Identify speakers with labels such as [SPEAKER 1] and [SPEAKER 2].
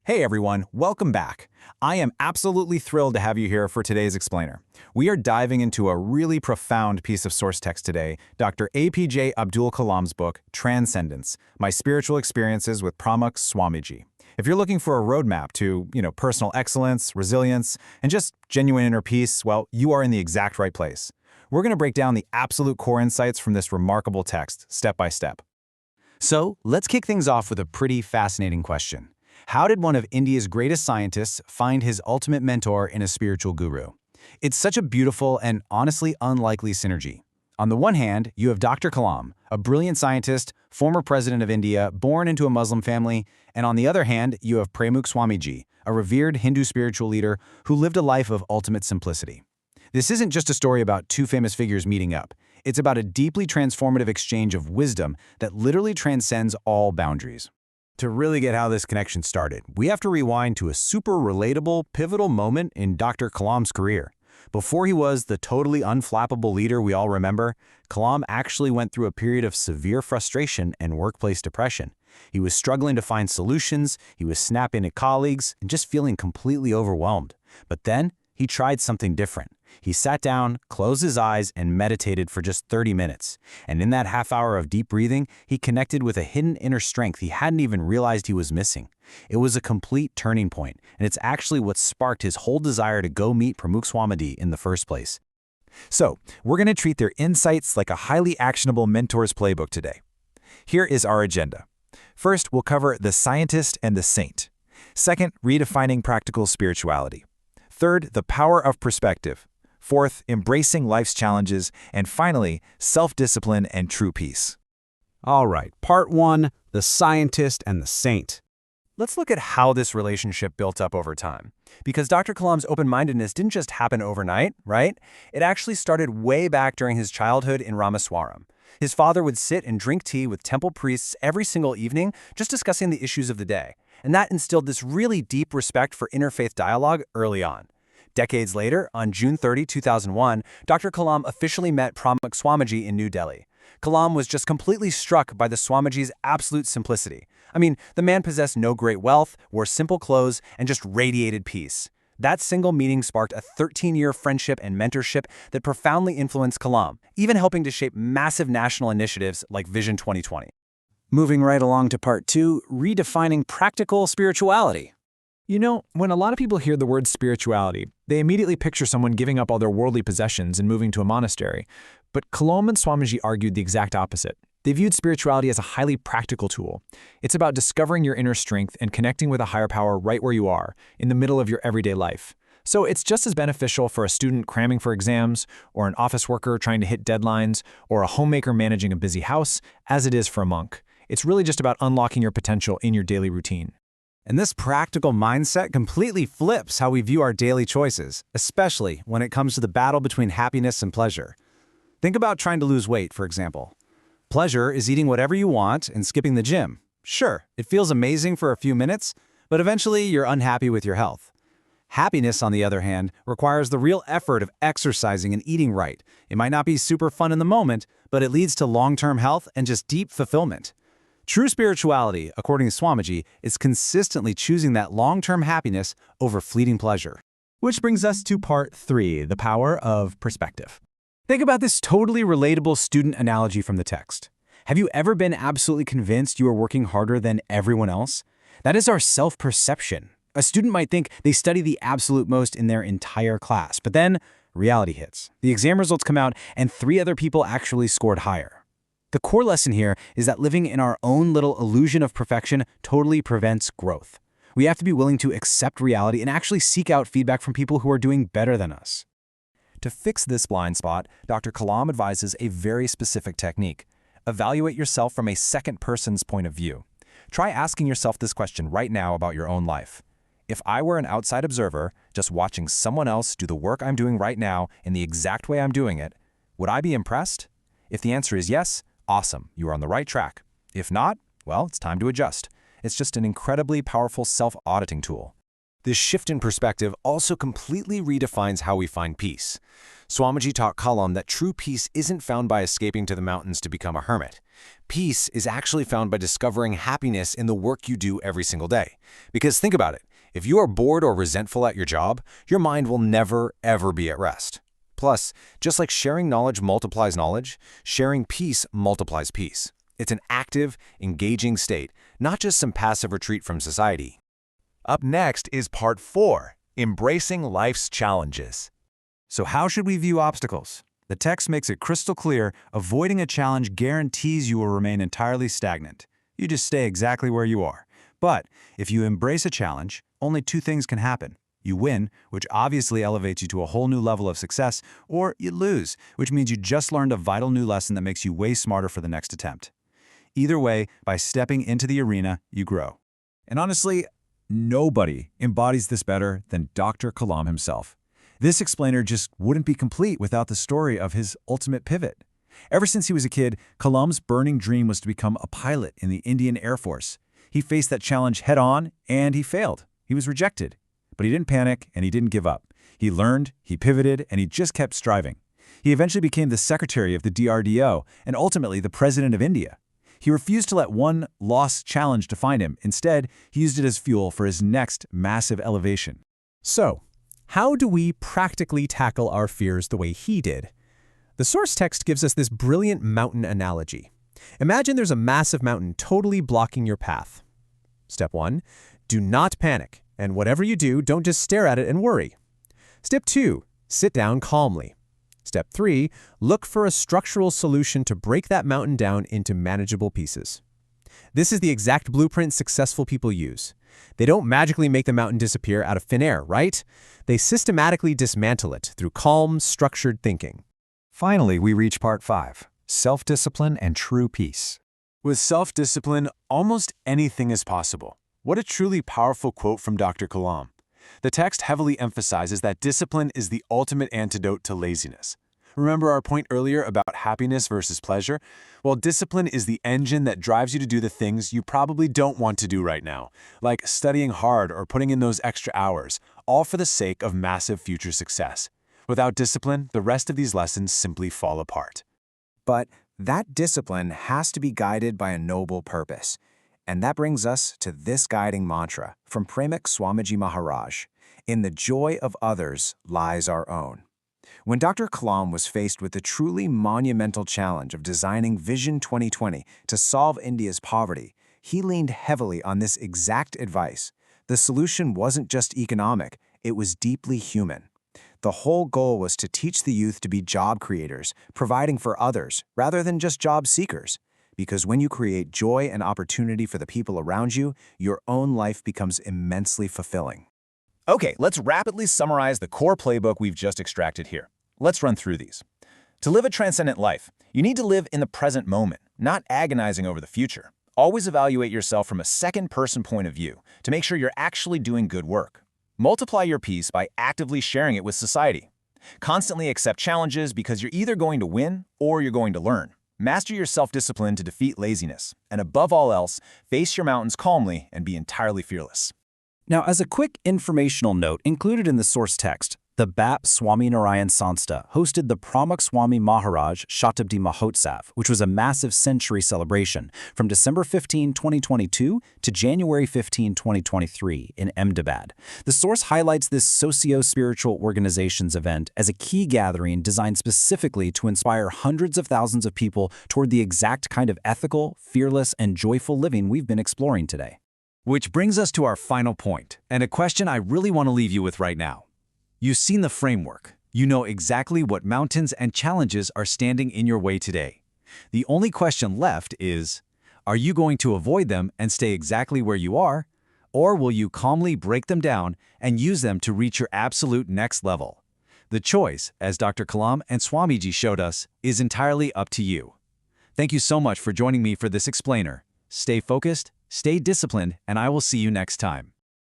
[SPEAKER 1] Hey everyone, welcome back. I am absolutely thrilled to have you here for today's explainer. We are diving into a really profound piece of source text today, Dr. APJ Abdul Kalam's book, Transcendence My Spiritual Experiences with Pramukh Swamiji. If you're looking for a roadmap to, personal excellence, resilience, and just genuine inner peace, well, you are in the exact right place. We're going to break down the absolute core insights from this remarkable text, step by step. So, let's kick things off with a pretty fascinating question. How did one of India's greatest scientists find his ultimate mentor in a spiritual guru? It's such a beautiful and honestly unlikely synergy. On the one hand, you have Dr. Kalam, a brilliant scientist, former president of India, born into a Muslim family, and on the other hand, you have Pramukh Swamiji, a revered Hindu spiritual leader who lived a life of ultimate simplicity. This isn't just a story about two famous figures meeting up. It's about a deeply transformative exchange of wisdom that literally transcends all boundaries. To really get how this connection started, we have to rewind to a super relatable, pivotal moment in Dr. Kalam's career. Before he was the totally unflappable leader we all remember, Kalam actually went through a period of severe frustration and workplace depression. He was struggling to find solutions, he was snapping at colleagues, and just feeling completely overwhelmed. But then, he tried something different. He sat down, closed his eyes, and meditated for just 30 minutes. And in that half hour of deep breathing, he connected with a hidden inner strength he hadn't even realized he was missing. It was a complete turning point, and it's actually what sparked his whole desire to go meet Pramukh Swamiji in the first place. So, we're going to treat their insights like a highly actionable mentor's playbook today. Here is our agenda. First, we'll cover the scientist and the saint. Second, redefining practical spirituality. Third, the power of perspective. Fourth, embracing life's challenges. And finally, self-discipline and true peace.
[SPEAKER 2] All right, part one, the scientist and the saint.
[SPEAKER 1] Let's look at how this relationship built up over time. Because Dr. Kalam's open-mindedness didn't just happen overnight, right? It actually started way back during his childhood in Ramaswaram. His father would sit and drink tea with temple priests every single evening, just discussing the issues of the day. And that instilled this really deep respect for interfaith dialogue early on. Decades later, on June 30, 2001, Dr. Kalam officially met Pramukh Swamiji in New Delhi. Kalam was just completely struck by the Swamiji's absolute simplicity. I mean, the man possessed no great wealth, wore simple clothes, and just radiated peace. That single meeting sparked a 13-year friendship and mentorship that profoundly influenced Kalam, even helping to shape massive national initiatives like Vision 2020.
[SPEAKER 2] Moving right along to part two, redefining practical spirituality.
[SPEAKER 3] When a lot of people hear the word spirituality, they immediately picture someone giving up all their worldly possessions and moving to a monastery. But Kalam and Swamiji argued the exact opposite. They viewed spirituality as a highly practical tool. It's about discovering your inner strength and connecting with a higher power right where you are, in the middle of your everyday life. So it's just as beneficial for a student cramming for exams, or an office worker trying to hit deadlines, or a homemaker managing a busy house, as it is for a monk. It's really just about unlocking your potential in your daily routine.
[SPEAKER 2] And this practical mindset completely flips how we view our daily choices, especially when it comes to the battle between happiness and pleasure. Think about trying to lose weight, for example. Pleasure is eating whatever you want and skipping the gym. Sure, it feels amazing for a few minutes, but eventually you're unhappy with your health. Happiness, on the other hand, requires the real effort of exercising and eating right. It might not be super fun in the moment, but it leads to long-term health and just deep fulfillment. True spirituality, according to Swamiji, is consistently choosing that long-term happiness over fleeting pleasure.
[SPEAKER 3] Which brings us to part three, the power of perspective. Think about this totally relatable student analogy from the text. Have you ever been absolutely convinced you are working harder than everyone else? That is our self-perception. A student might think they study the absolute most in their entire class, but then reality hits. The exam results come out and 3 other people actually scored higher. The core lesson here is that living in our own little illusion of perfection totally prevents growth. We have to be willing to accept reality and actually seek out feedback from people who are doing better than us.
[SPEAKER 1] To fix this blind spot, Dr. Kalam advises a very specific technique. Evaluate yourself from a second person's point of view. Try asking yourself this question right now about your own life. If I were an outside observer, just watching someone else do the work I'm doing right now in the exact way I'm doing it, would I be impressed? If the answer is yes, awesome, you are on the right track. If not, well, it's time to adjust. It's just an incredibly powerful self-auditing tool. This shift in perspective also completely redefines how we find peace. Swamiji taught Kalam that true peace isn't found by escaping to the mountains to become a hermit.
[SPEAKER 2] Peace is actually found by discovering happiness in the work you do every single day. Because think about it, if you are bored or resentful at your job, your mind will never, ever be at rest. Plus, just like sharing knowledge multiplies knowledge, sharing peace multiplies peace. It's an active, engaging state, not just some passive retreat from society.
[SPEAKER 1] Up next is part 4, Embracing Life's Challenges. So how should we view obstacles? The text makes it crystal clear, avoiding a challenge guarantees you will remain entirely stagnant. You just stay exactly where you are. But if you embrace a challenge, only 2 things can happen. You win, which obviously elevates you to a whole new level of success, or you lose, which means you just learned a vital new lesson that makes you way smarter for the next attempt. Either way, by stepping into the arena, you grow. And honestly, nobody embodies this better than Dr. Kalam himself. This explainer just wouldn't be complete without the story of his ultimate pivot. Ever since he was a kid, Kalam's burning dream was to become a pilot in the Indian Air Force. He faced that challenge head-on, and he failed. He was rejected. But he didn't panic, and he didn't give up. He learned, he pivoted, and he just kept striving. He eventually became the secretary of the DRDO, and ultimately the president of India. He refused to let one lost challenge define him. Instead, he used it as fuel for his next massive elevation.
[SPEAKER 3] So, how do we practically tackle our fears the way he did? The source text gives us this brilliant mountain analogy. Imagine there's a massive mountain totally blocking your path. Step 1, do not panic, and whatever you do, don't just stare at it and worry. Step 2, sit down calmly. Step 3, look for a structural solution to break that mountain down into manageable pieces. This is the exact blueprint successful people use. They don't magically make the mountain disappear out of thin air, right? They systematically dismantle it through calm, structured thinking.
[SPEAKER 1] Finally, we reach part 5, Self-Discipline and True Peace. With self-discipline, almost anything is possible. What a truly powerful quote from Dr. Kalam. The text heavily emphasizes that discipline is the ultimate antidote to laziness. Remember our point earlier about happiness versus pleasure? Well, discipline is the engine that drives you to do the things you probably don't want to do right now, like studying hard or putting in those extra hours, all for the sake of massive future success. Without discipline, the rest of these lessons simply fall apart.
[SPEAKER 4] But that discipline has to be guided by a noble purpose. And that brings us to this guiding mantra from Pramukh Swamiji Maharaj: "In the joy of others lies our own." When Dr. Kalam was faced with the truly monumental challenge of designing Vision 2020 to solve India's poverty, he leaned heavily on this exact advice. The solution wasn't just economic, it was deeply human. The whole goal was to teach the youth to be job creators, providing for others, rather than just job seekers. Because when you create joy and opportunity for the people around you, your own life becomes immensely fulfilling.
[SPEAKER 1] Okay, let's rapidly summarize the core playbook we've just extracted here. Let's run through these. To live a transcendent life, you need to live in the present moment, not agonizing over the future. Always evaluate yourself from a second-person point of view to make sure you're actually doing good work. Multiply your peace by actively sharing it with society. Constantly accept challenges because you're either going to win or you're going to learn. Master your self-discipline to defeat laziness. And above all else, face your mountains calmly and be entirely fearless. Now, as a quick informational note included in the source text, the BAP Swami Narayan Sanstha hosted the Pramukh Swami Maharaj Shatabdi Mahotsav, which was a massive century celebration from December 15, 2022 to January 15, 2023 in Ahmedabad. The source highlights this socio-spiritual organization's event as a key gathering designed specifically to inspire hundreds of thousands of people toward the exact kind of ethical, fearless, and joyful living we've been exploring today. Which brings us to our final point, and a question I really want to leave you with right now. You've seen the framework. You know exactly what mountains and challenges are standing in your way today. The only question left is, are you going to avoid them and stay exactly where you are? Or will you calmly break them down and use them to reach your absolute next level? The choice, as Dr. Kalam and Swamiji showed us, is entirely up to you. Thank you so much for joining me for this explainer. Stay focused, stay disciplined, and I will see you next time.